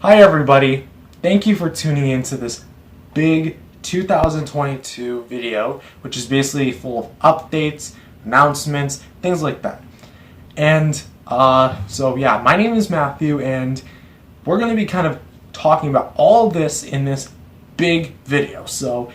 Hi everybody, thank you for tuning into this big 2022 video, which is basically full of updates, announcements, things like that. And so yeah, my name is Matthew and we're going to be kind of talking about all this in this big video. So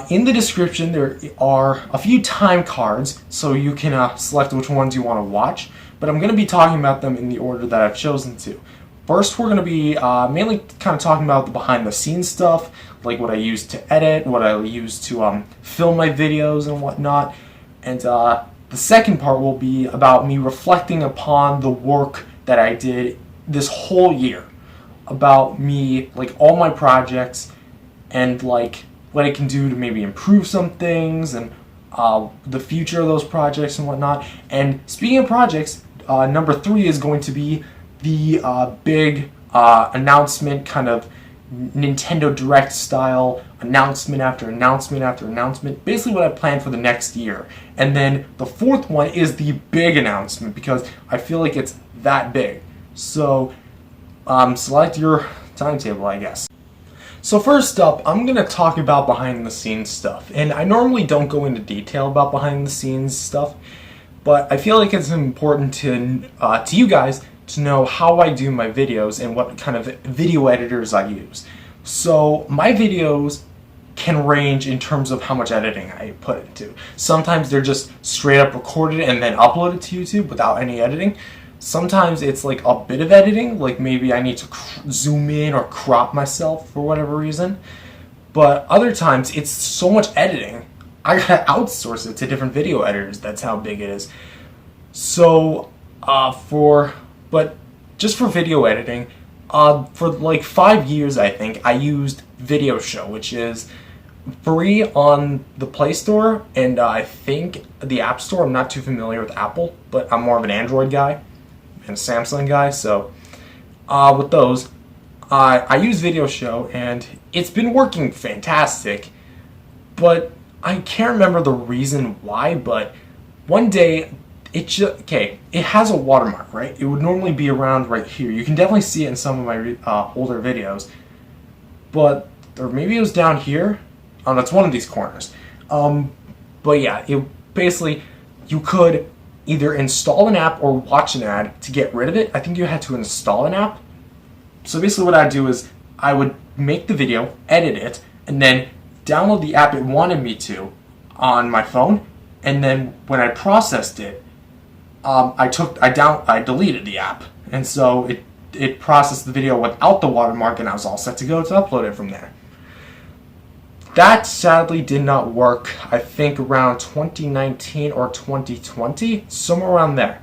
in the description there are a few time cards so you can select which ones you want to watch, but I'm going to be talking about them in the order that I've chosen to. First, we're going to be mainly kind of talking about the behind-the-scenes stuff, like what I use to edit, what I use to film my videos and whatnot. And the second part will be about me reflecting upon the work that I did this whole year, about me, like all my projects, and like what I can do to maybe improve some things, and the future of those projects and whatnot. And speaking of projects, number 3 is going to be the big announcement, kind of Nintendo Direct style announcement after announcement after announcement, basically what I planned for the next year. And then the 4th one is the big announcement because I feel like it's that big. So select your timetable, I guess. So first up, I'm going to talk about behind the scenes stuff. And I normally don't go into detail about behind the scenes stuff, but I feel like it's important to you guys to know how I do my videos and what kind of video editors I use. So my videos can range in terms of how much editing I put into. Sometimes they're just straight up recorded and then uploaded to YouTube without any editing. Sometimes it's like a bit of editing, like maybe I need to zoom in or crop myself for whatever reason. But other times it's so much editing, I gotta outsource it to different video editors. That's how big it is. So but just for video editing, for like 5 years I think, I used Video Show, which is free on the Play Store and I think the App Store. I'm not too familiar with Apple, but I'm more of an Android guy and a Samsung guy, so with those, I use Video Show and it's been working fantastic, but I can't remember the reason why, but one day it has a watermark, right? It would normally be around right here. You can definitely see it in some of my older videos, or maybe it was down here. That's one of these corners. But yeah, it basically, you could either install an app or watch an ad to get rid of it. I think you had to install an app. So basically what I'd do is I would make the video, edit it, and then download the app it wanted me to on my phone, and then when I processed it, I deleted the app, and so it processed the video without the watermark, and I was all set to go to upload it from there. That sadly did not work. I think around 2019 or 2020, somewhere around there.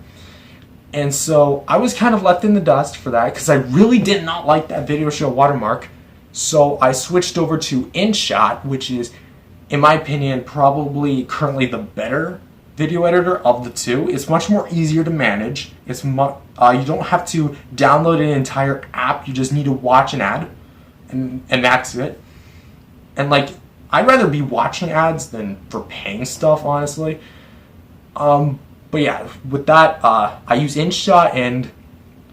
And so I was kind of left in the dust for that because I really did not like that Video Show watermark. So I switched over to InShot, which is, in my opinion, probably currently the better video editor of the two. It's much more easier to manage. It's you don't have to download an entire app. You just need to watch an ad, and that's it. And like, I'd rather be watching ads than for paying stuff, honestly. But yeah, with that, I use InShot, and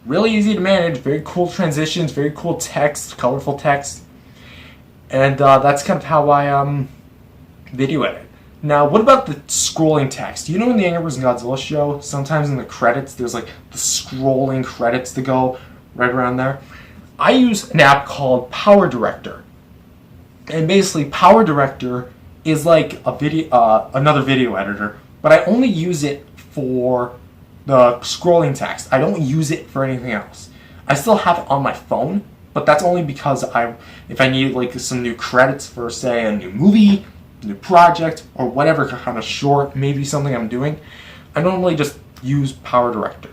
really easy to manage. Very cool transitions, very cool text, colorful text, and that's kind of how I video edit. Now, what about the scrolling text? You know in the Angry Birds and Godzilla show, sometimes in the credits, there's like the scrolling credits to go right around there. I use an app called Power Director. And basically, Power Director is like another video editor, but I only use it for the scrolling text. I don't use it for anything else. I still have it on my phone, but that's only because if I need like some new credits for, say, a new movie, new project, or whatever kind of short, maybe something I'm doing, I normally just use Power Director.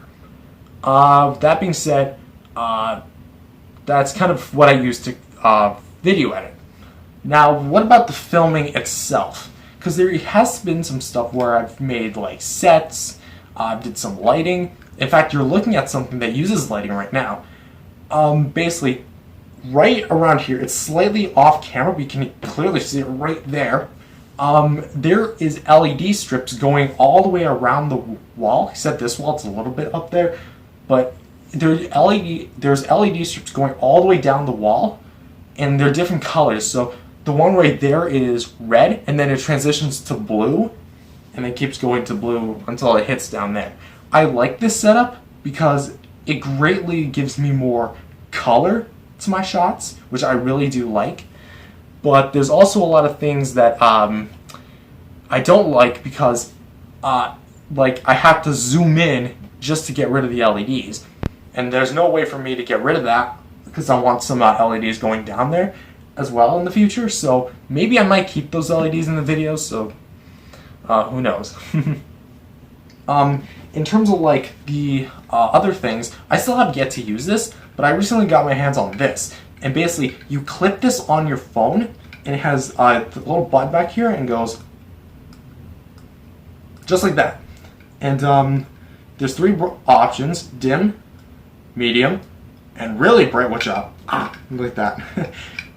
That being said, that's kind of what I use to video edit. Now, what about the filming itself? Because there has been some stuff where I've made like sets, did some lighting. In fact, you're looking at something that uses lighting right now. Basically, right around here, it's slightly off camera, but you can clearly see it right there. There is LED strips going all the way around the wall, except this wall, it's a little bit up there, but there's LED strips going all the way down the wall, and they're different colors. So the one right there is red, and then it transitions to blue, and it keeps going to blue until it hits down there. I like this setup because it greatly gives me more color to my shots, which I really do like. But there's also a lot of things that I don't like because like I have to zoom in just to get rid of the LEDs, and there's no way for me to get rid of that because I want some LEDs going down there as well in the future. So maybe I might keep those LEDs in the video, so who knows. In terms of like the other things, I still have yet to use this, but I recently got my hands on this. And basically, you clip this on your phone, and it has the little button back here, and goes just like that. And there's three options: dim, medium, and really bright, which like that.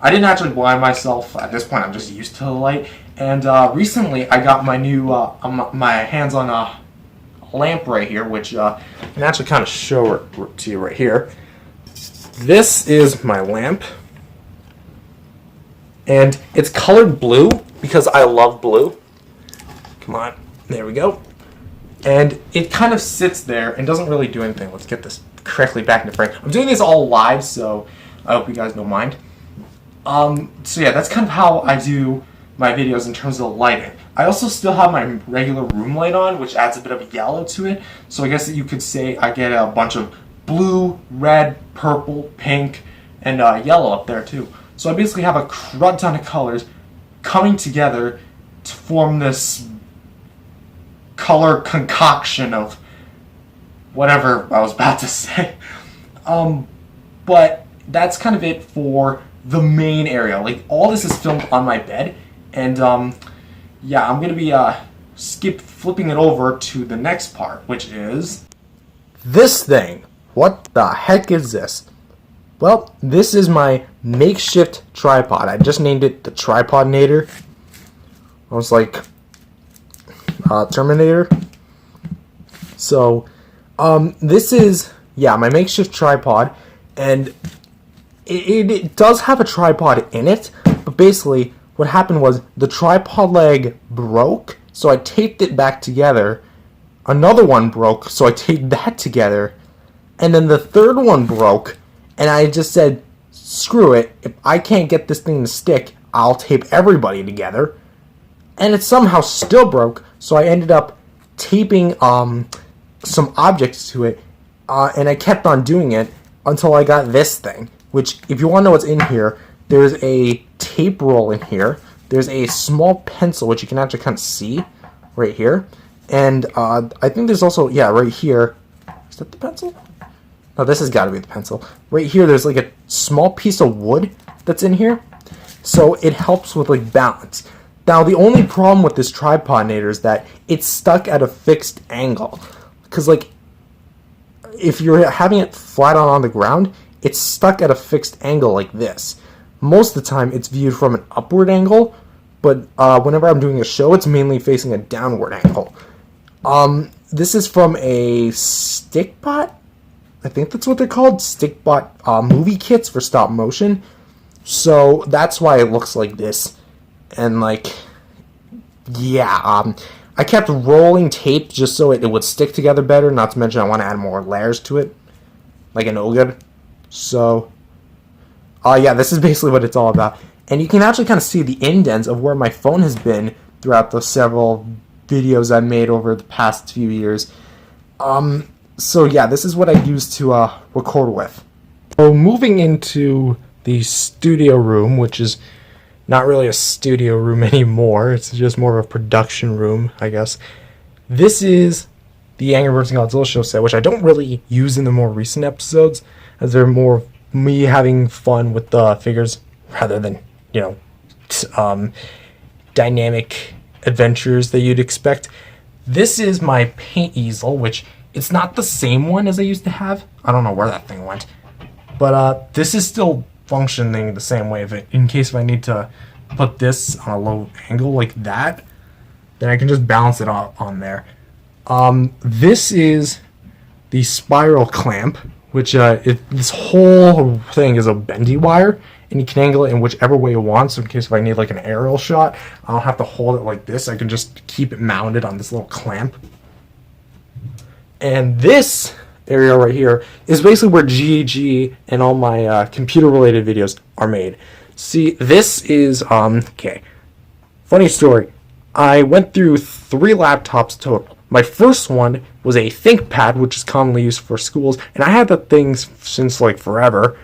I didn't actually blind myself. At this point, I'm just used to the light. And recently, I got my new my hands on a lamp right here, which I can actually kind of show it to you right here. This is my lamp, and it's colored blue because I love blue. Come on, there we go. And it kind of sits there and doesn't really do anything. Let's get this correctly back into frame. I'm doing this all live, so I hope you guys don't mind. So yeah, that's kind of how I do my videos in terms of lighting. I also still have my regular room light on, which adds a bit of yellow to it. So I guess that you could say I get a bunch of blue, red, purple, pink, and yellow up there too. So I basically have a crud ton of colors coming together to form this color concoction of whatever I was about to say. But that's kind of it for the main area. Like, all this is filmed on my bed, and yeah, I'm gonna be flipping it over to the next part, which is this thing. What the heck is this? Well, this is my makeshift tripod. I just named it the Tripodnator. I was like Terminator. So this is, yeah, my makeshift tripod, and it does have a tripod in it, but basically what happened was the tripod leg broke, so I taped it back together. Another one broke, so I taped that together. And then the third one broke, and I just said, screw it. If I can't get this thing to stick, I'll tape everybody together. And it somehow still broke, so I ended up taping some objects to it, and I kept on doing it until I got this thing, which, if you want to know what's in here, there's a tape roll in here. There's a small pencil, which you can actually kind of see right here. And I think there's also, yeah, right here. Is that the pencil? No, this has got to be the pencil. Right here, there's like a small piece of wood that's in here. So it helps with like balance. Now, the only problem with this Tripodnator is that it's stuck at a fixed angle. Because, like, if you're having it flat on the ground, it's stuck at a fixed angle like this. Most of the time, it's viewed from an upward angle, but whenever I'm doing a show, it's mainly facing a downward angle. This is from a Stickbot? I think that's what they're called, Stickbot movie kits for stop motion. So that's why it looks like this. And, like, yeah, I kept rolling tape just so it would stick together better, not to mention I want to add more layers to it, like an OGUD. So, yeah, this is basically what it's all about. And you can actually kind of see the indents of where my phone has been throughout the several videos I've made over the past few years. So yeah, this is what I use to record with. So moving into the studio room, which is not really a studio room anymore. It's just more of a production room, I guess. This is the Angry Birds and Godzilla show set, which I don't really use in the more recent episodes, as they're more me having fun with the figures rather than, you know, dynamic adventures that you'd expect. This is my paint easel, which it's not the same one as I used to have. I don't know where that thing went. But this is still functioning the same way. In case if I need to put this on a low angle like that, then I can just balance it on there. This is the spiral clamp, which this whole thing is a bendy wire, and you can angle it in whichever way you want. So in case if I need like an aerial shot, I don't have to hold it like this. I can just keep it mounted on this little clamp. And this area right here is basically where GG and all my computer-related videos are made. See, this is okay. Funny story. I went through 3 laptops total. My first one was a ThinkPad, which is commonly used for schools, and I had that thing since like forever.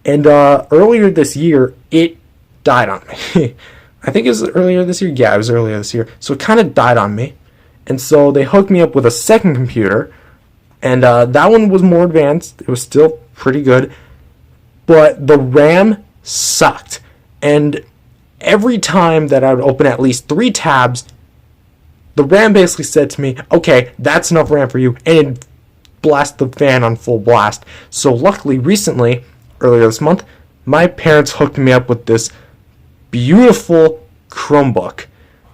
And earlier this year, it died on me. I think it was earlier this year. Yeah, it was earlier this year. So it kind of died on me. And so they hooked me up with a second computer, and that one was more advanced. It was still pretty good, but the RAM sucked. And every time that I would open at least 3 tabs, the RAM basically said to me, okay, that's enough RAM for you, and it blasted the fan on full blast. So luckily, recently, earlier this month, my parents hooked me up with this beautiful Chromebook,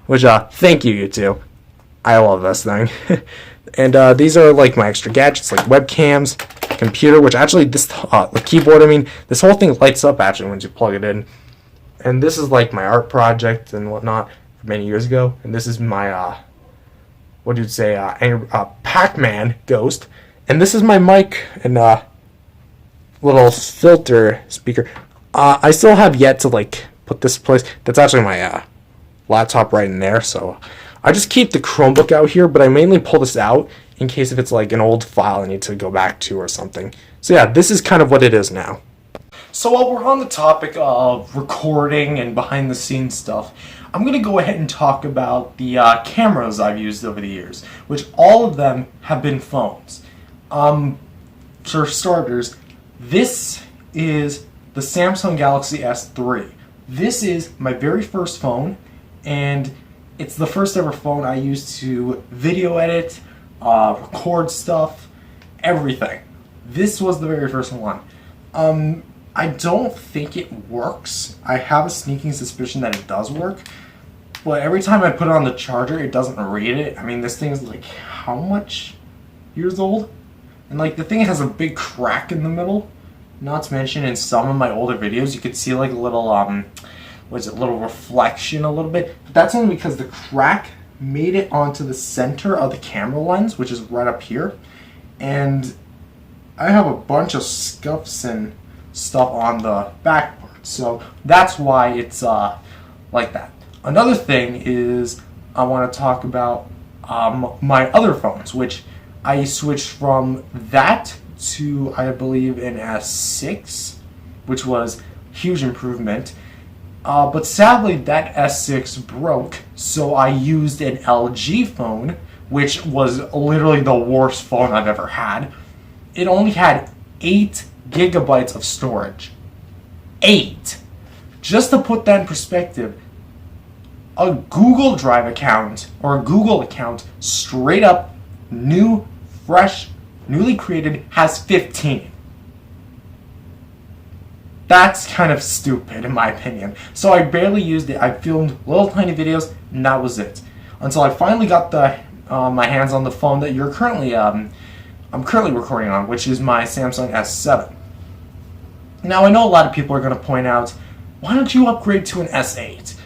which, thank you, you two. I love this thing. And these are like my extra gadgets, like webcams, computer, which actually this, the keyboard, I mean, this whole thing lights up actually once you plug it in. And this is like my art project and whatnot from many years ago. And this is my, what do you say, Pac-Man ghost. And this is my mic and little filter speaker. I still have yet to like put this place. That's actually my laptop right in there. So I just keep the Chromebook out here, but I mainly pull this out in case if it's like an old file I need to go back to or something. So yeah, this is kind of what it is now. So while we're on the topic of recording and behind the scenes stuff, I'm going to go ahead and talk about the cameras I've used over the years, which all of them have been phones. For starters, this is the Samsung Galaxy S3. This is my very first phone, and it's the first ever phone I used to video edit, record stuff, everything. This was the very first one. I don't think it works. I have a sneaking suspicion that it does work, but every time I put it on the charger, it doesn't read it. I mean, this thing is like, how much years old? And like, the thing has a big crack in the middle. Not to mention, in some of my older videos, you could see like a little, little reflection a little bit. But that's only because the crack made it onto the center of the camera lens, which is right up here. And I have a bunch of scuffs and stuff on the back part. So that's why it's like that. Another thing is I want to talk about my other phones, which I switched from that to, I believe, an S6, which was a huge improvement. But sadly, that S6 broke, so I used an LG phone, which was literally the worst phone I've ever had. It only had 8 gigabytes of storage. 8! Just to put that in perspective, a Google Drive account, or a Google account, straight up, new, fresh, newly created, has 15. That's kind of stupid in my opinion. So I barely used it. I filmed little tiny videos, and that was it. Until I finally got my hands on the phone that you're currently, I'm currently recording on, which is my Samsung S7. Now I know a lot of people are going to point out, why don't you upgrade to an S8?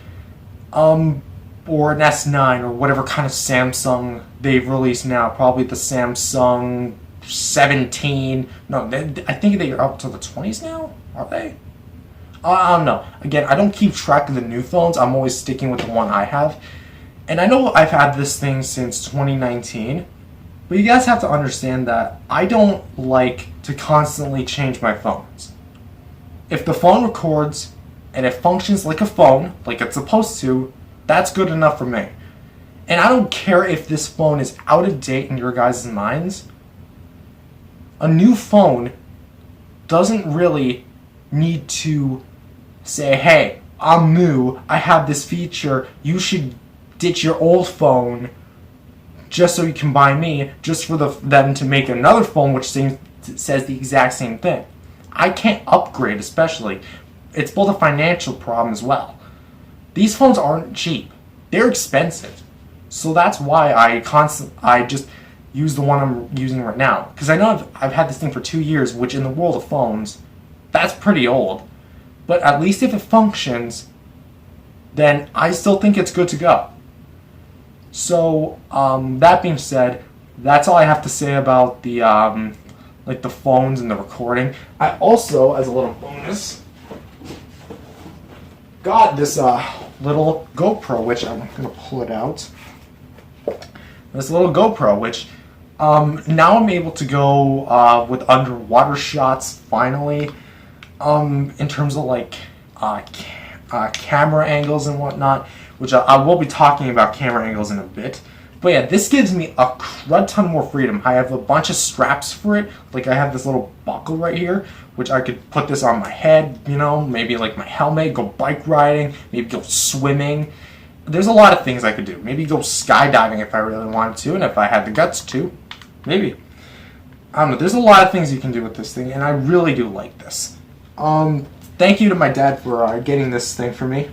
Or an S9 or whatever kind of Samsung they've released now. Probably the Samsung 17. No, I think they are up to the 20s now. Are they? I don't know. Again, I don't keep track of the new phones. I'm always sticking with the one I have. And I know I've had this thing since 2019. But you guys have to understand that I don't like to constantly change my phones. If the phone records and it functions like a phone, like it's supposed to, that's good enough for me. And I don't care if this phone is out of date in your guys' minds. A new phone doesn't really need to say, hey, I'm new, I have this feature, you should ditch your old phone just so you can buy me, just for them to make another phone which says the exact same thing. I can't upgrade, especially. It's both a financial problem as well. These phones aren't cheap. They're expensive. So that's why I just use the one I'm using right now. Because I know I've had this thing for 2 years, which in the world of phones, that's pretty old. But at least if it functions, then I still think it's good to go. So, that being said, that's all I have to say about the, like the phones and the recording. I also, as a little bonus, got this, little GoPro, which I'm gonna pull it out. This little GoPro, which, now I'm able to go, with underwater shots, finally, in terms of, like, camera angles and whatnot, which I will be talking about camera angles in a bit. But yeah, this gives me a crud ton more freedom. I have a bunch of straps for it. Like I have this little buckle right here, which I could put this on my head, you know, maybe like my helmet, go bike riding, maybe go swimming. There's a lot of things I could do. Maybe go skydiving if I really wanted to, and if I had the guts to. Maybe. I don't know, there's a lot of things you can do with this thing, and I really do like this. Thank you to my dad for getting this thing for me.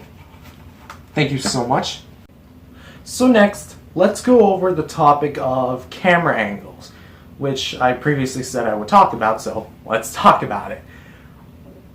Thank you so much. So next, let's go over the topic of camera angles, which I previously said I would talk about, so let's talk about it.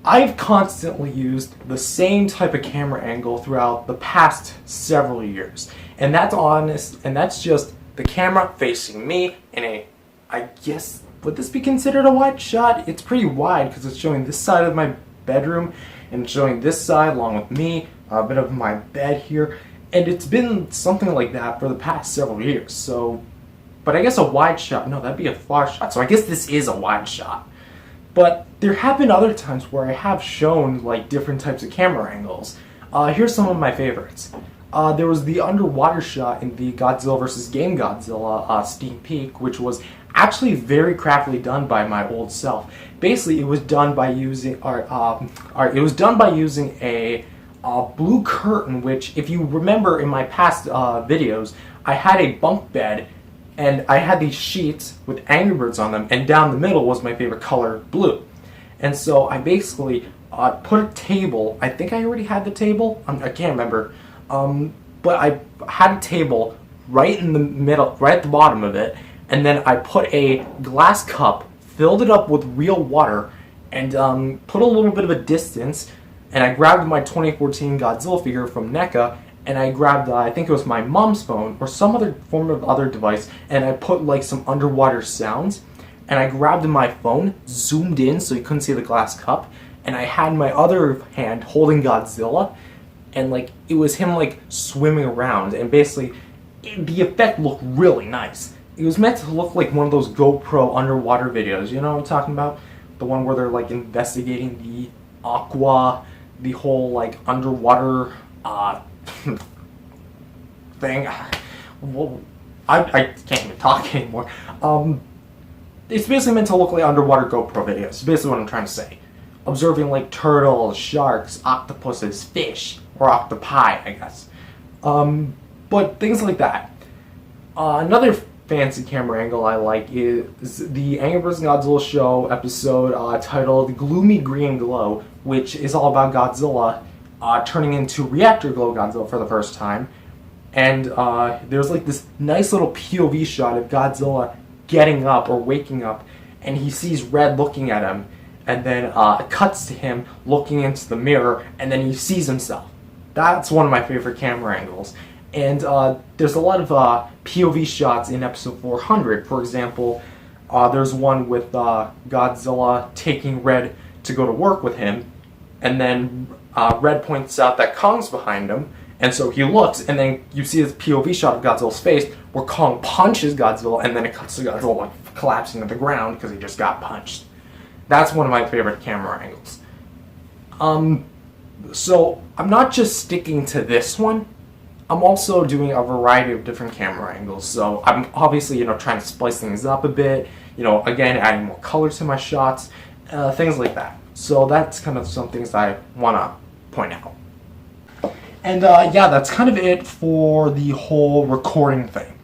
I've constantly used the same type of camera angle throughout the past several years, and that's honest, and that's just the camera facing me in a, I guess, would this be considered a wide shot? It's pretty wide because it's showing this side of my bedroom and showing this side along with me, a bit of my bed here, and it's been something like that for the past several years. So, but I guess a wide shot, no, that'd be a far shot, so I guess this is a wide shot. But there have been other times where I have shown like different types of camera angles. Here's some of my favorites. There was the underwater shot in the Godzilla vs. Game Godzilla Steam Peak, which was actually very craftily done by my old self. Basically, it was done by using a blue curtain, which, if you remember in my past videos, I had a bunk bed, and I had these sheets with Angry Birds on them, and down the middle was my favorite color, blue. And so I basically put a table. I think I already had the table. I can't remember. But I had a table right in the middle, right at the bottom of it, and then I put a glass cup, filled it up with real water, and put a little bit of a distance, and I grabbed my 2014 Godzilla figure from NECA, and I grabbed, I think it was my mom's phone, or some other form of other device, and I put like some underwater sounds, and I grabbed my phone, zoomed in so you couldn't see the glass cup, and I had my other hand holding Godzilla, and like it was him like swimming around, and basically the effect looked really nice. It was meant to look like one of those GoPro underwater videos, you know what I'm talking about? The one where they're like investigating the aqua, the whole like underwater thing. Well, I can't even talk anymore. It's basically meant to look like underwater GoPro videos. It's basically what I'm trying to say. Observing like turtles, sharks, octopuses, fish, or octopi, I guess. But things like that. Another fancy camera angle I like is the Angry Birds Godzilla show episode titled Gloomy Green Glow, which is all about Godzilla turning into Reactor Glow Godzilla for the first time. And there's like this nice little POV shot of Godzilla getting up or waking up, and he sees Red looking at him, and then it cuts to him looking into the mirror, and then he sees himself. That's one of my favorite camera angles. And there's a lot of POV shots in episode 400. For example, there's one with Godzilla taking Red to go to work with him, and then Red points out that Kong's behind him, and so he looks, and then you see this POV shot of Godzilla's face where Kong punches Godzilla, and then it cuts to Godzilla like collapsing to the ground because he just got punched. That's one of my favorite camera angles. So I'm not just sticking to this one. I'm also doing a variety of different camera angles. So I'm obviously, trying to spice things up a bit. Again, adding more color to my shots, things like that. So that's kind of some things I want to point out. And yeah, that's kind of it for the whole recording thing.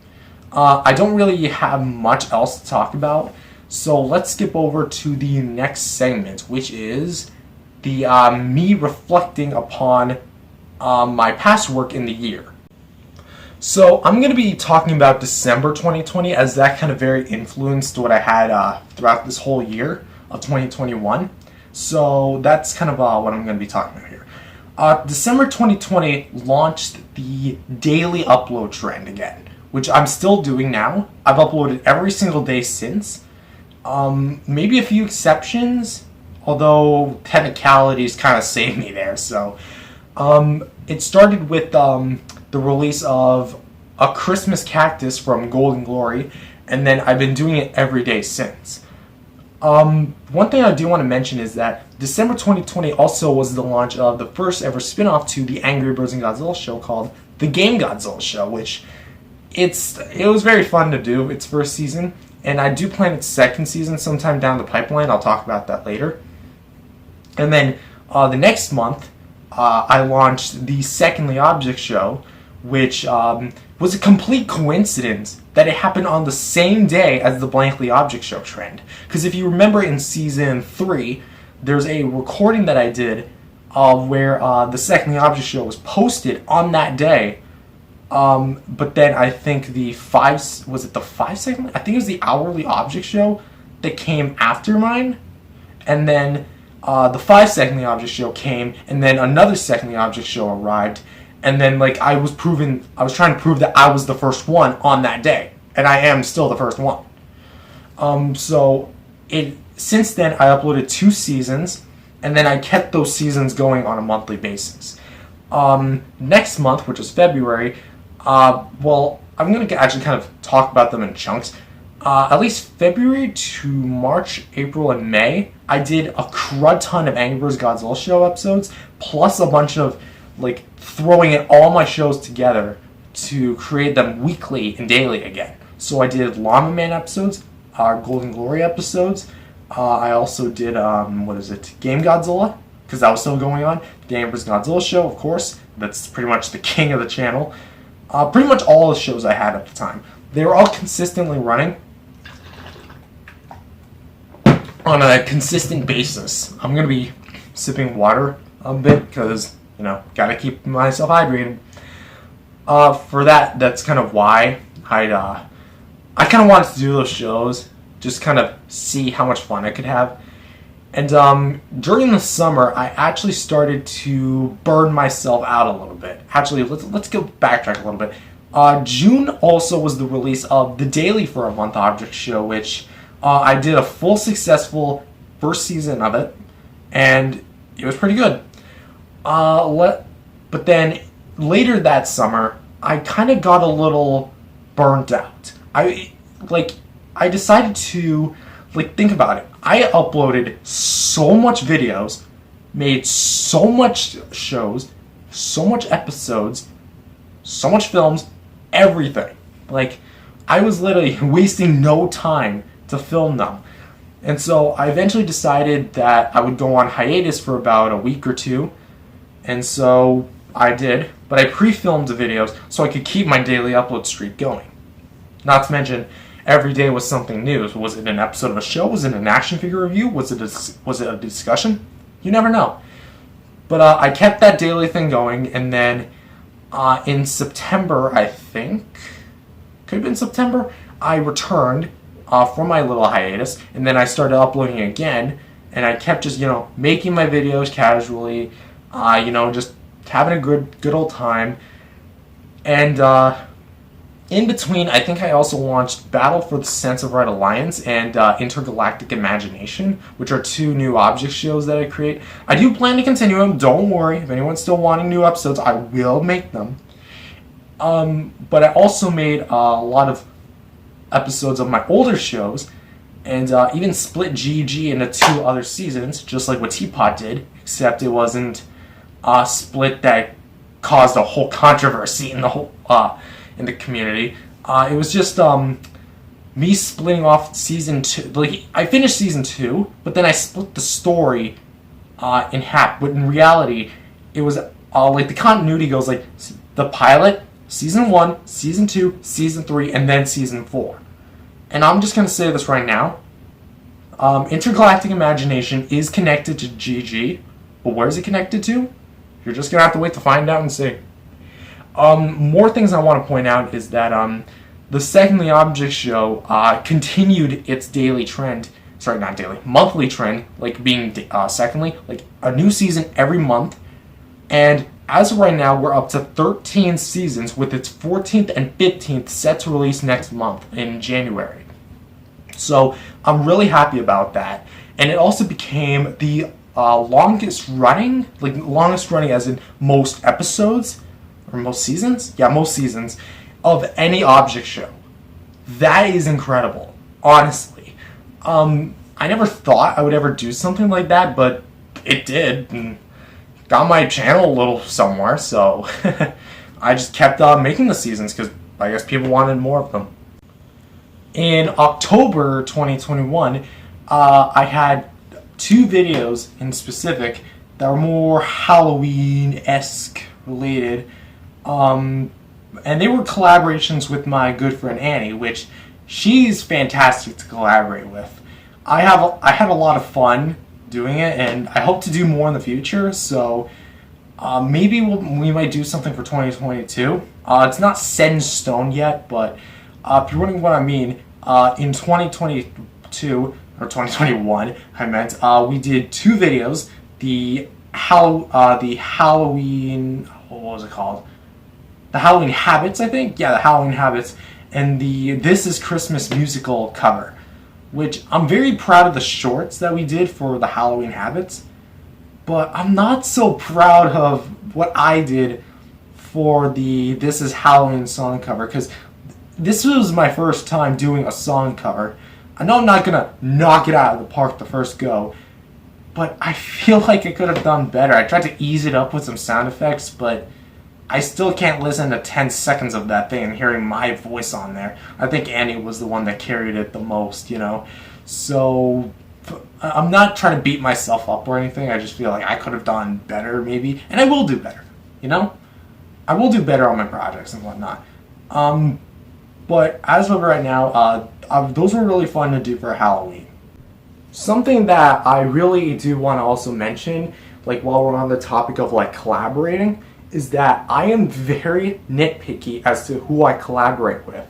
I don't really have much else to talk about. So let's skip over to the next segment, which is the me reflecting upon my past work in the year. So I'm going to be talking about December 2020 as that kind of very influenced what I had throughout this whole year of 2021. So that's kind of what I'm going to be talking about here. December 2020 launched the daily upload trend again, which I'm still doing now. I've uploaded every single day since. Maybe a few exceptions, although technicalities kind of saved me there. So it started with the release of a Christmas cactus from Golden Glory, and then I've been doing it every day since. One thing I do want to mention is that December 2020 also was the launch of the first ever spin-off to the Angry Birds and Godzilla show called The Game Godzilla Show, which it was very fun to do, its first season, and I do plan its second season sometime down the pipeline. I'll talk about that later. And then the next month, I launched the Secondly Object show, which was a complete coincidence that it happened on the same day as the Blankly Object show trend. Because if you remember in season 3, there's a recording that I did where the Secondly Object show was posted on that day. But then I think the 5 second? I think it was the Hourly Object show that came after mine. And then the 5 Secondly Object show came, and then another Secondly Object show arrived, and then I was trying to prove that I was the first one on that day, and I am still the first one. Since then I uploaded 2 seasons, and then I kept those seasons going on a monthly basis. Next month, which was February, I'm going to actually kind of talk about them in chunks. At least February to March, April, and May, I did a crud ton of Angry Birds Godzilla show episodes, plus a bunch of throwing in all my shows together to create them weekly and daily again. So I did Llama Man episodes, Golden Glory episodes. I also did Game Godzilla, because that was still going on. The Angry Birds Godzilla show, of course. That's pretty much the king of the channel. Pretty much all the shows I had at the time. They were all consistently running on a consistent basis. I'm going to be sipping water a bit because, gotta keep myself hydrated. For that's kind of why I kind of wanted to do those shows, just kind of see how much fun I could have. And during the summer, I actually started to burn myself out a little bit. Actually, let's go backtrack a little bit. June also was the release of the Daily for a Month Object show, which I did a full successful first season of it, and it was pretty good. But then later that summer, I kind of got a little burnt out. I decided to think about it. I uploaded so much videos, made so much shows, so much episodes, so much films, everything. I was literally wasting no time to film them. And so I eventually decided that I would go on hiatus for about a week or 2. And so I did, but I pre-filmed the videos so I could keep my daily upload streak going. Not to mention, every day was something new. Was it an episode of a show? Was it an action figure review? Was it a discussion? You never know. But I kept that daily thing going, and then in September, I think, could have been September, I returned from my little hiatus, and then I started uploading again, and I kept just, making my videos casually, just having a good old time. And in between, I think I also launched Battle for the Sense of Right Alliance and Intergalactic Imagination, which are 2 new object shows that I create. I do plan to continue them, don't worry. If anyone's still wanting new episodes, I will make them. But I also made a lot of episodes of my older shows, and even split GG into 2 other seasons, just like what Teapot did, except it wasn't a split that caused a whole controversy in the community. It was just me splitting off season 2. I finished season 2, but then I split the story in half. But in reality, it was the continuity goes the pilot, season 1, season 2, season 3, and then season 4. And I'm just gonna say this right now. Intergalactic Imagination is connected to GG, but where is it connected to? You're just gonna have to wait to find out and see. More things I want to point out is that the Secondly Object show continued its daily trend. Sorry, not daily, monthly trend, like being secondly, like a new season every month. And as of right now, we're up to 13 seasons, with its 14th and 15th set to release next month in January. So I'm really happy about that. And it also became the longest running as in most episodes, or most seasons? Yeah, most seasons, of any object show. That is incredible, honestly. I never thought I would ever do something like that, but it did, and got my channel a little somewhere, so I just kept making the seasons, because I guess people wanted more of them. In October 2021, I had 2 videos in specific that were more Halloween-esque related, and they were collaborations with my good friend Annie, which she's fantastic to collaborate with. I had a lot of fun doing it, and I hope to do more in the future, so maybe we might do something for 2022. It's not set in stone yet, but if you're wondering what I mean, in 2022, or 2021, I meant, we did 2 videos. The Halloween, what was it called? The Halloween Habits, I think? Yeah, the Halloween Habits, and the This Is Christmas musical cover, which I'm very proud of the shorts that we did for the Halloween Habits, but I'm not so proud of what I did for the This Is Halloween song cover, because this was my first time doing a song cover. I know I'm not gonna knock it out of the park the first go, but I feel like I could have done better. I tried to ease it up with some sound effects, but I still can't listen to 10 seconds of that thing and hearing my voice on there. I think Annie was the one that carried it the most, you know? So, I'm not trying to beat myself up or anything. I just feel like I could have done better, maybe. And I will do better, you know? I will do better on my projects and whatnot. But as of right now, those were really fun to do for Halloween. Something that I really do want to also mention, like while we're on the topic of like collaborating, is that I am very nitpicky as to who I collaborate with.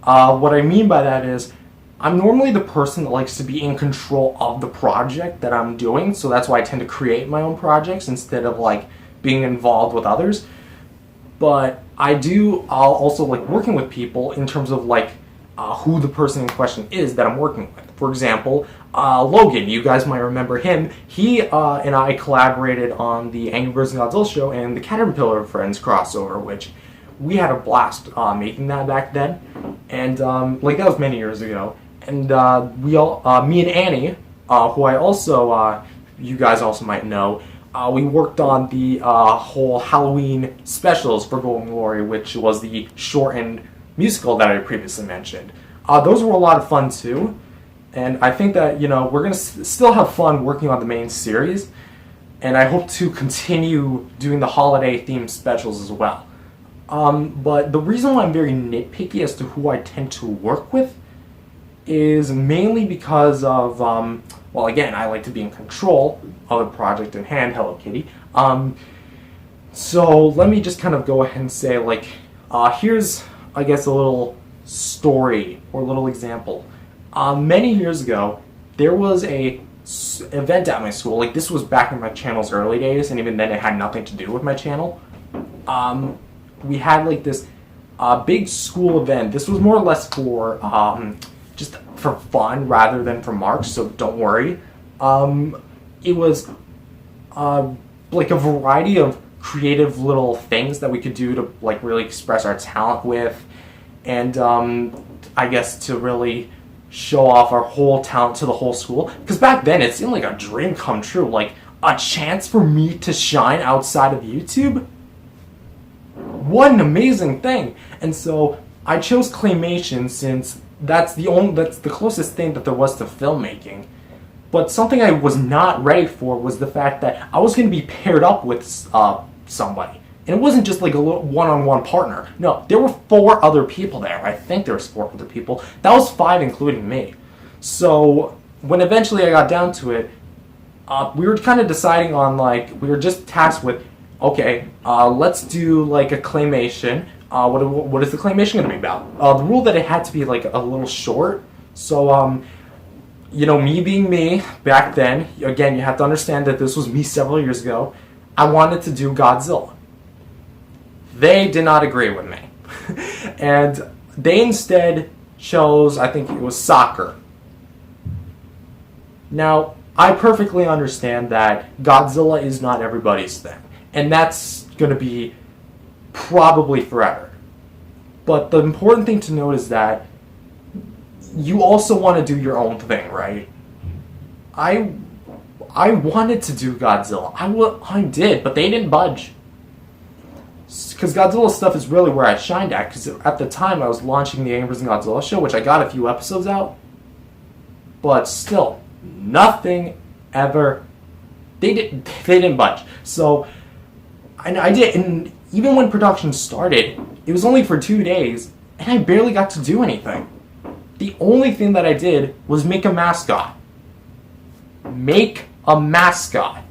What I mean by that is, I'm normally the person that likes to be in control of the project that I'm doing, so that's why I tend to create my own projects instead of like being involved with others. But I'll also like working with people in terms of like who the person in question is that I'm working with. For example, Logan, you guys might remember him. He and I collaborated on the Angry Birds and Godzilla show and the Caterpillar Friends crossover, which we had a blast making that back then. And like that was many years ago. And me and Annie, who I also, you guys also might know, we worked on the whole Halloween specials for Golden Glory, which was the shortened musical that I previously mentioned. Those were a lot of fun too, and I think that, you know, we're going to still have fun working on the main series, and I hope to continue doing the holiday themed specials as well. But the reason why I'm very nitpicky as to who I tend to work with is mainly because of, well, again, I like to be in control of the project in hand. Hello, Kitty. So let me just kind of go ahead and say, like, here's, I guess, a little story or a little example. Many years ago, there was a event at my school. Like, this was back in my channel's early days, and even then it had nothing to do with my channel. We had, like, this big school event. This was more or less for just for fun rather than for marks, so don't worry. It was like a variety of creative little things that we could do to like really express our talent with, and I guess to really show off our whole talent to the whole school. Because back then it seemed like a dream come true, like a chance for me to shine outside of YouTube. What an amazing thing! And so I chose claymation since that's the closest thing that there was to filmmaking. But something I was not ready for was the fact that I was going to be paired up with somebody. And it wasn't just like a little one-on-one partner. No, there were 4 other people there. I think there was 4 other people. That was 5 including me. So when eventually I got down to it, we were kind of deciding on, like, we were just tasked with okay, let's do like a claymation. What is the claymation going to be about? The rule that it had to be like a little short. So, you know, me being me back then, again, you have to understand that this was me several years ago. I wanted to do Godzilla. They did not agree with me. And they instead chose, I think it was soccer. Now, I perfectly understand that Godzilla is not everybody's thing. And that's going to be probably forever. But the important thing to note is that you also want to do your own thing, right? I wanted to do Godzilla. I did, but they didn't budge. Because Godzilla stuff is really where I shined at. Because at the time I was launching the Angry Godzilla show, which I got a few episodes out. But still, nothing ever. They didn't budge. So I did, and even when production started, it was only for 2 days, and I barely got to do anything. The only thing that I did was make a mascot. Make a mascot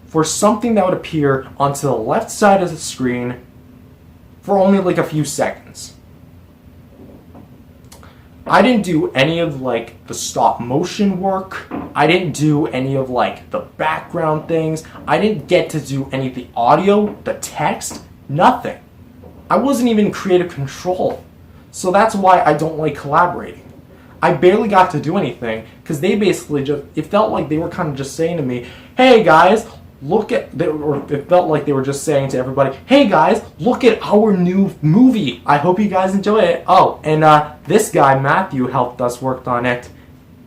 for something that would appear onto the left side of the screen for only like a few seconds. I didn't do any of like the stop motion work. I didn't do any of like the background things. I didn't get to do any of the audio, the text, nothing. I wasn't even in creative control. So that's why I don't like collaborating. I barely got to do anything because they basically just, it felt like they were kind of just saying to me, hey guys, look at, or it felt like they were just saying to everybody, hey guys, look at our new movie. I hope you guys enjoy it. Oh, and this guy, Matthew, helped us work on it.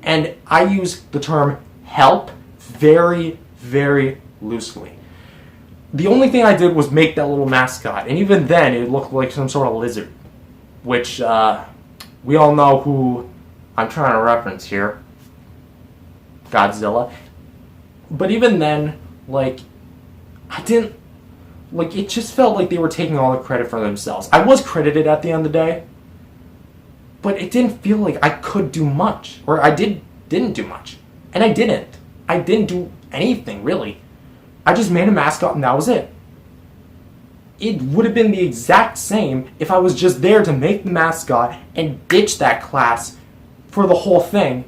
And I use the term help very, very loosely. The only thing I did was make that little mascot. And even then, it looked like some sort of lizard. Which, we all know who I'm trying to reference here. Godzilla. But even then, like, I didn't, like, it just felt like they were taking all the credit for themselves. I was credited at the end of the day, but it didn't feel like I could do much, or I didn't do much. And I didn't. I didn't do anything, really. I just made a mascot and that was it. It would have been the exact same if I was just there to make the mascot and ditch that class for the whole thing.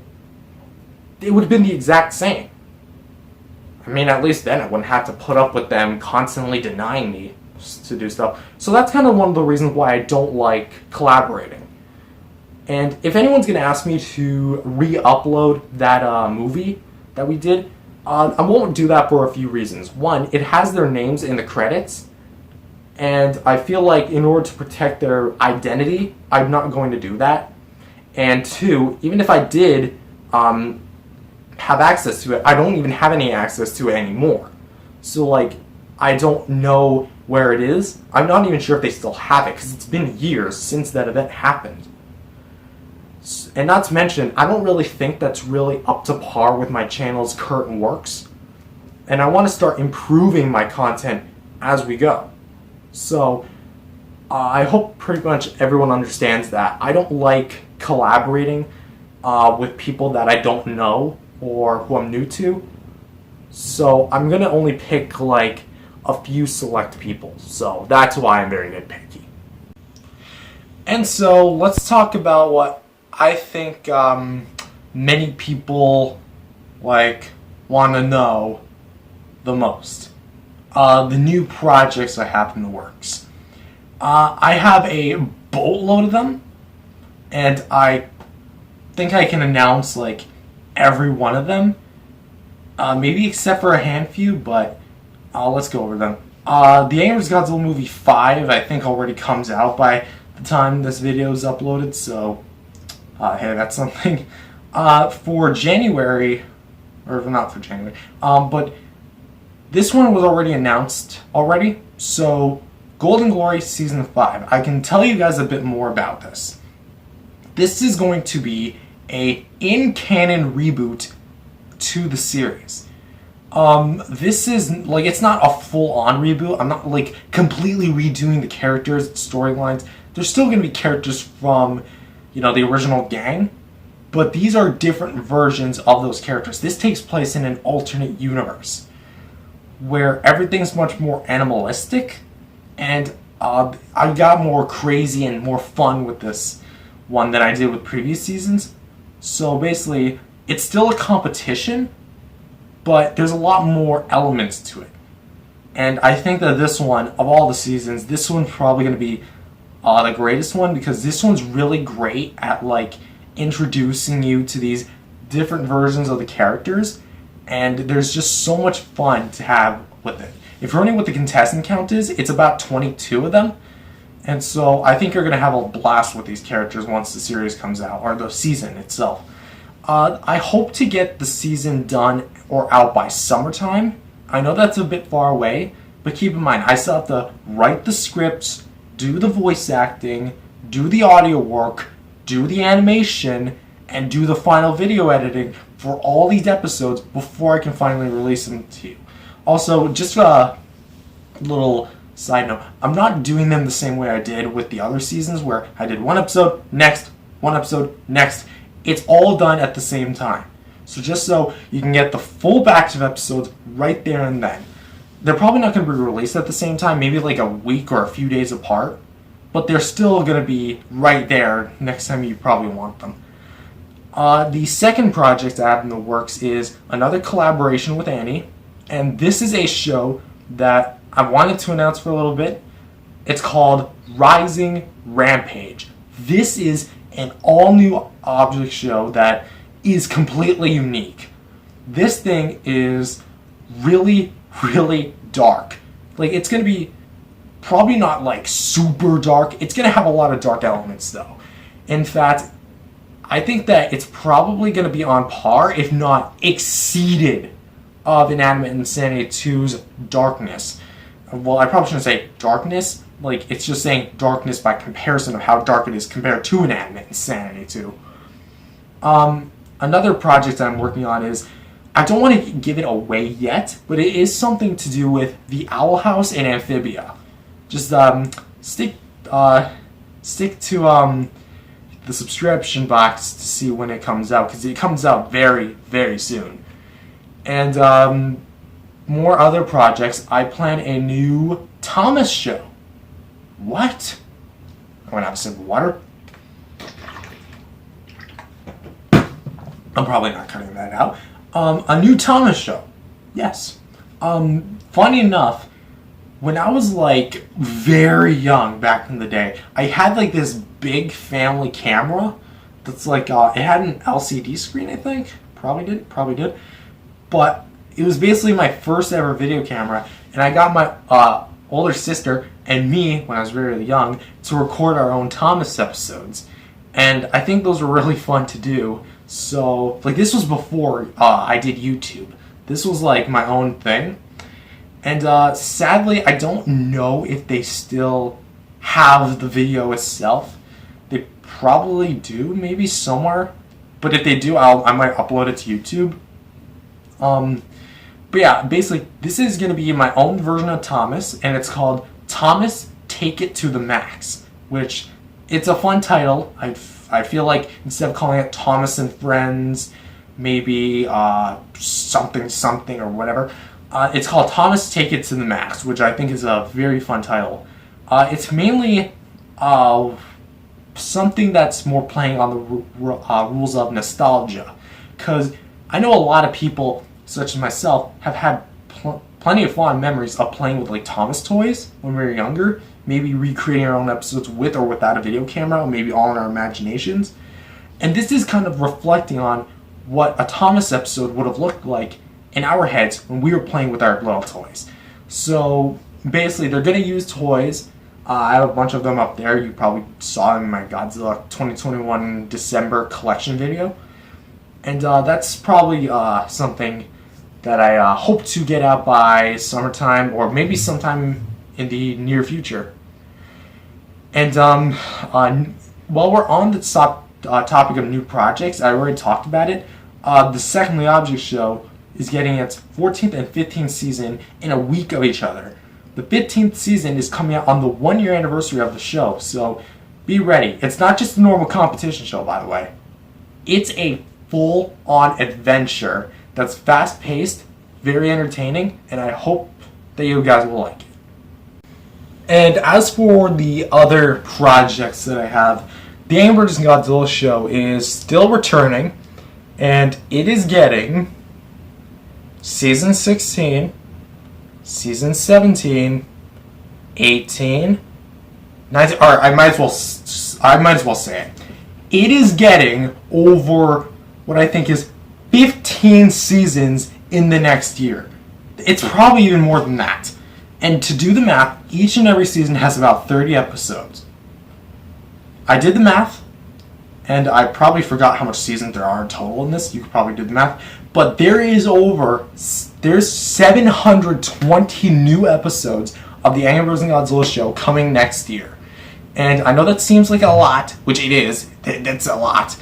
It would have been the exact same. I mean, at least then I wouldn't have to put up with them constantly denying me to do stuff. So that's kind of one of the reasons why I don't like collaborating. And if anyone's going to ask me to re-upload that movie that we did, I won't do that for a few reasons. One, it has their names in the credits, and I feel like in order to protect their identity, I'm not going to do that. And two, even if I did have access to it, I don't even have any access to it anymore. So, like, I don't know where it is. I'm not even sure if they still have it, because it's been years since that event happened. And not to mention, I don't really think that's really up to par with my channel's current works. And I want to start improving my content as we go. So, I hope pretty much everyone understands that. I don't like collaborating with people that I don't know or who I'm new to. So, I'm going to only pick like a few select people. So, that's why I'm very nitpicky. And so, let's talk about what I think many people like want to know the most. The new projects I have in the works. I have a boatload of them, and I think I can announce like every one of them. Maybe except for a handful, but let's go over them. The Angry Godzilla movie 5 I think already comes out by the time this video is uploaded, so hey, that's something. For January, or not for January, but this one was already announced already, so Golden Glory Season 5. I can tell you guys a bit more about this. This is going to be a in-canon reboot to the series. This is, like, it's not a full-on reboot. I'm not, like, completely redoing the characters, storylines. There's still going to be characters from, you know, the original gang, but these are different versions of those characters. This takes place in an alternate universe. where everything's much more animalistic, and I got more crazy and more fun with this one than I did with previous seasons. So basically, it's still a competition, but there's a lot more elements to it. And I think that this one, of all the seasons, this one's probably going to be the greatest one, because this one's really great at like introducing you to these different versions of the characters, and there's just so much fun to have with it. If you're wondering what the contestant count is, it's about 22 of them, and so I think you're going to have a blast with these characters once the series comes out, or the season itself. I hope to get the season done or out by summertime. I know that's a bit far away, but keep in mind, I still have to write the scripts, do the voice acting, do the audio work, do the animation, and do the final video editing for all these episodes before I can finally release them to you. Also, just a little side note, I'm not doing them the same way I did with the other seasons where I did one episode, next, one episode, next. It's all done at the same time. So just so you can get the full batch of episodes right there and then. They're probably not going to be released at the same time, maybe like a week or a few days apart, but they're still going to be right there next time you probably want them. The second project I have in the works is another collaboration with Annie, and this is a show that I wanted to announce for a little bit. It's called Rising Rampage. This is an all-new object show that is completely unique. This thing is really, really dark. Like, it's going to be probably not like super dark. It's going to have a lot of dark elements though. In fact, I think that it's probably going to be on par, if not exceeded, of Inanimate Insanity 2's darkness. Well, I probably shouldn't say darkness. Like, it's just saying darkness by comparison of how dark it is compared to Inanimate Insanity 2. Another project I'm working on is, I don't want to give it away yet, but it is something to do with the Owl House and Amphibia. Just stick to the subscription box to see when it comes out, because it comes out very, very soon. And more other projects. I plan a new Thomas show. What? I'm gonna have a sip of water. I'm probably not cutting that out. A new Thomas show. Yes. Funny enough, when I was like very young back in the day, I had like this big family camera that's like, it had an LCD screen, I think. Probably did. But it was basically my first ever video camera, and I got my older sister and me, when I was very young, to record our own Thomas episodes. And I think those were really fun to do. So, like, this was before I did YouTube. This was like my own thing. And sadly, I don't know if they still have the video itself. They probably do, maybe somewhere. But if they do, I might upload it to YouTube. But yeah, basically, this is going to be my own version of Thomas, and it's called Thomas Take It to the Max, which, it's a fun title. I feel like instead of calling it Thomas and Friends, maybe something or whatever, it's called Thomas Take It to the Max, which I think is a very fun title. It's mainly something that's more playing on the rules of nostalgia, because I know a lot of people, such as myself, have had plenty of fond memories of playing with like Thomas toys when we were younger, maybe recreating our own episodes with or without a video camera, or maybe all in our imaginations. And this is kind of reflecting on what a Thomas episode would have looked like in our heads when we were playing with our little toys. So basically, they're going to use toys. I have a bunch of them up there. You probably saw them in my Godzilla 2021 December collection video. And that's probably something that I hope to get out by summertime, or maybe sometime in the near future. And while we're on the topic of new projects, I already talked about it. The Secondly Object show is getting its 14th and 15th season in a week of each other. The 15th season is coming out on the 1-year anniversary of the show, so be ready. It's not just a normal competition show, by the way. It's a full-on adventure that's fast-paced, very entertaining, and I hope that you guys will like it. And as for the other projects that I have, the Angry Birds and Godzilla show is still returning, and it is getting Season 16, Season 17, 18, 19, or I might as well say it. It is getting over what I think is 15 seasons in the next year. It's probably even more than that. And to do the math, each and every season has about 30 episodes. I did the math, and I probably forgot how much seasons there are in total in this. You could probably do the math. But there's 720 new episodes of the Angry Birds and Godzilla show coming next year. And I know that seems like a lot, which it is. That's a lot.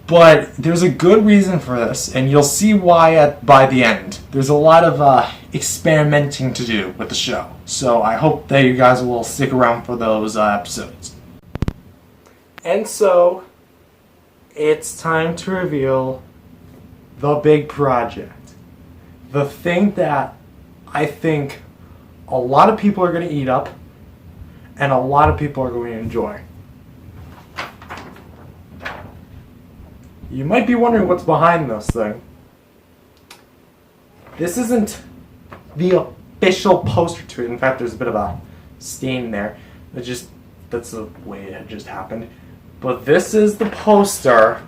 But there's a good reason for this, and you'll see why by the end. There's a lot of experimenting to do with the show. So I hope that you guys will stick around for those episodes. And so, it's time to reveal the big project. The thing that I think a lot of people are going to eat up, and a lot of people are going to enjoy. You might be wondering what's behind this thing. This isn't the official poster to it. In fact, there's a bit of a stain there. That's the way it just happened. But this is the poster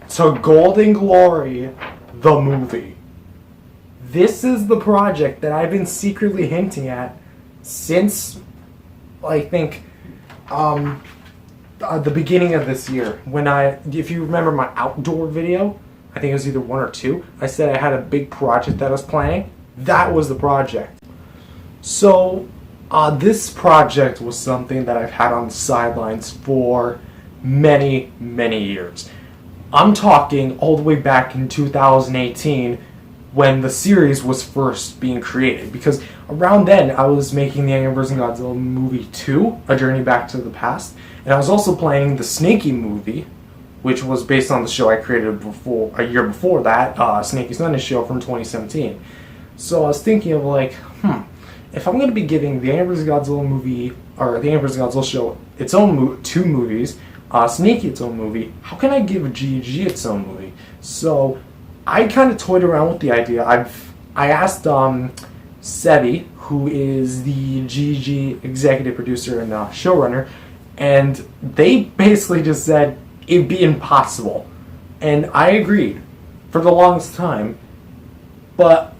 to Golden Glory, the movie. This is the project that I've been secretly hinting at since, I think, the beginning of this year. If you remember my outdoor video, I think it was either 1 or 2, I said I had a big project that I was planning. That was the project. So, this project was something that I've had on the sidelines for many, many years. I'm talking all the way back in 2018 when the series was first being created, because around then I was making the Angry Birds and Godzilla movie 2, A Journey Back to the Past, and I was also planning the Snakey movie, which was based on the show I created a year before that, Snakey Sunday show from 2017. So I was thinking of if I'm going to be giving the Angry Birds and Godzilla movie, or the Angry Birds and Godzilla show its own 2 movies, Snakey its own movie, how can I give GG its own movie? So I kind of toyed around with the idea. I asked Sebi, who is the GG executive producer and showrunner, and they basically just said it'd be impossible. And I agreed for the longest time, but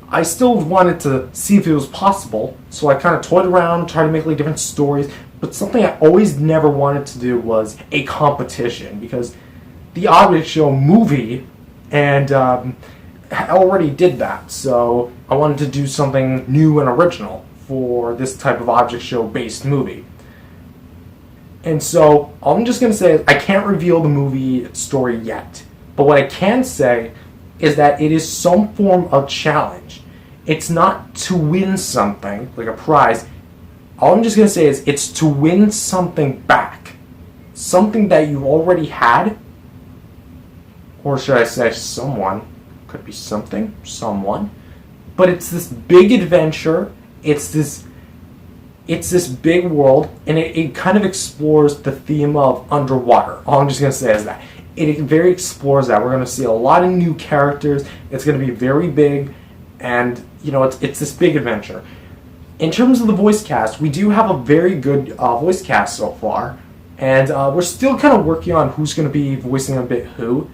I still wanted to see if it was possible, so I kind of toyed around, tried to make different stories, but something I always never wanted to do was a competition, because the Object Show movie and I already did that, so I wanted to do something new and original for this type of Object Show based movie. And so all I'm just going to say is I can't reveal the movie story yet, but what I can say is that it is some form of challenge. It's not to win something, like a prize. All I'm just going to say is it's to win something back. Something that you already had. Or should I say someone. Could be something, someone. But it's this big adventure. It's this big world. And it kind of explores the theme of underwater. All I'm just going to say is that. It very explores that. We're going to see a lot of new characters. It's going to be very big. And, it's this big adventure. In terms of the voice cast, we do have a very good voice cast so far. And we're still kind of working on who's going to be voicing a bit who.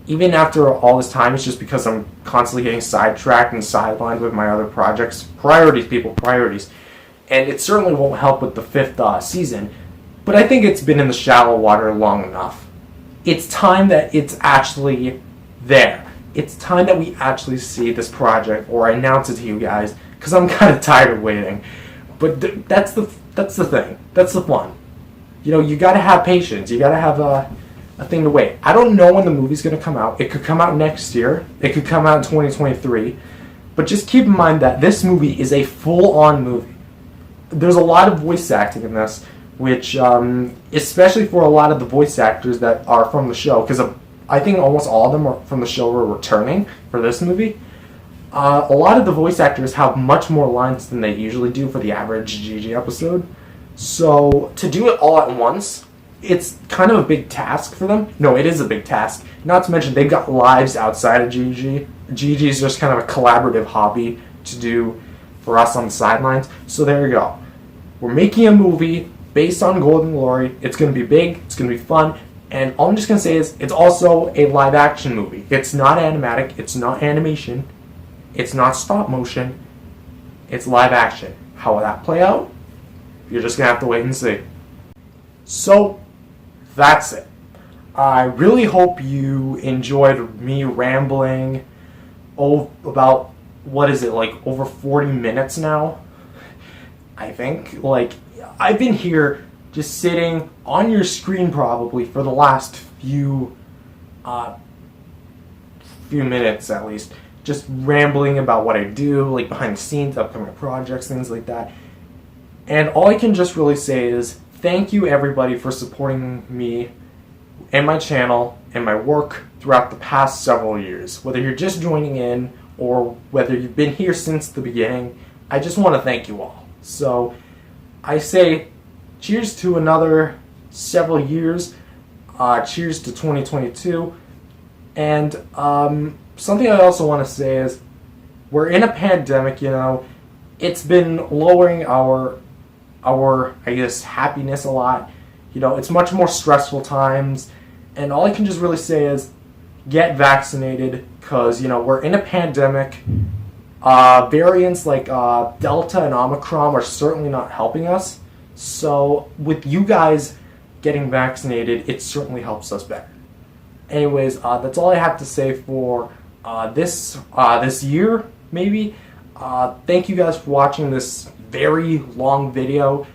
Even after all this time, it's just because I'm constantly getting sidetracked and sidelined with my other projects. Priorities, people, priorities. And it certainly won't help with the 5th season. But I think it's been in the shallow water long enough. It's time that it's actually there. It's time that we actually see this project, or I announce it to you guys, because I'm kind of tired of waiting. But that's the thing. That's the fun. You got to have patience. You got to have a thing to wait. I don't know when the movie's going to come out. It could come out next year. It could come out in 2023. But just keep in mind that this movie is a full-on movie. There's a lot of voice acting in this, which, especially for a lot of the voice actors that are from the show, because I think almost all of them are from the show were returning for this movie. A lot of the voice actors have much more lines than they usually do for the average GG episode. So to do it all at once, it's kind of a big task for them. No, it is a big task. Not to mention they've got lives outside of GG. GG is just kind of a collaborative hobby to do for us on the sidelines. So there you go. We're making a movie based on Golden Glory. It's going to be big. It's going to be fun. And all I'm just going to say is it's also a live action movie. It's not animatic. It's not animation. It's not stop motion. It's live action. How will that play out? You're just going to have to wait and see. So, that's it. I really hope you enjoyed me rambling about, what is it, like over 40 minutes now? I think. Like, I've been here just sitting on your screen probably for the last few minutes at least. Just rambling about what I do, like behind the scenes, upcoming projects, things like that. And all I can just really say is thank you everybody for supporting me and my channel and my work throughout the past several years. Whether you're just joining in or whether you've been here since the beginning, I just want to thank you all. So I say cheers to another several years. Cheers to 2022. And something I also want to say is we're in a pandemic, you know. It's been lowering our I guess happiness a lot. You know, it's much more stressful times, and all I can just really say is get vaccinated, because you know we're in a pandemic. Variants like Delta and Omicron are certainly not helping us. So with you guys getting vaccinated, it certainly helps us better. Anyways, that's all I have to say for this year, maybe. Thank you guys for watching this very long video.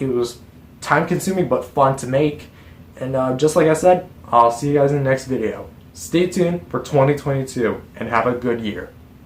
It was time-consuming but fun to make. And just like I said, I'll see you guys in the next video. Stay tuned for 2022 and have a good year.